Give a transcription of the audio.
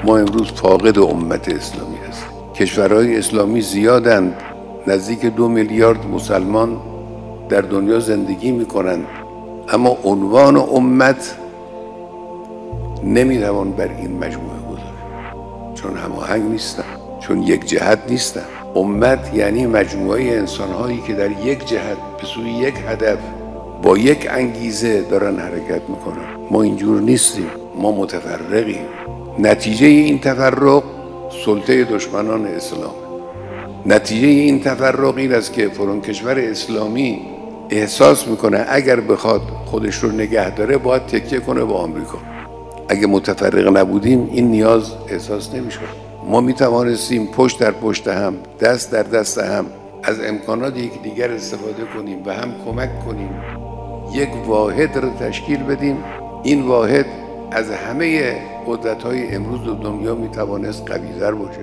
ما امروز فاقد امت اسلامی هستیم. کشورهای اسلامی زیادند، نزدیک 2 میلیارد مسلمان در دنیا زندگی میکنند، اما عنوان امت نمیتوان بر این مجموعه گذاشت، چون هماهنگ نیستن، چون یک جهت نیستن. امت یعنی مجموعه انسانهایی که در یک جهت به سوی یک هدف با یک انگیزه دارن حرکت میکنن. ما اینجور نیستیم، ما متفرقیم. نتیجه این تفرق سلطه دشمنان اسلام. نتیجه این تفرق این است که فلان کشور اسلامی احساس میکنه اگر بخواد خودش رو نگه داره باید تکیه کنه با آمریکا. اگه متفرق نبودیم این نیاز احساس نمیشد. ما میتوانستیم پشت در پشت هم، دست در دست هم از امکانات یکدیگر استفاده کنیم و هم کمک کنیم یک واحد رو تشکیل بدیم. این واحد از همه قدرت‌های امروز دنیا میتوانست قوی‌تر باشه.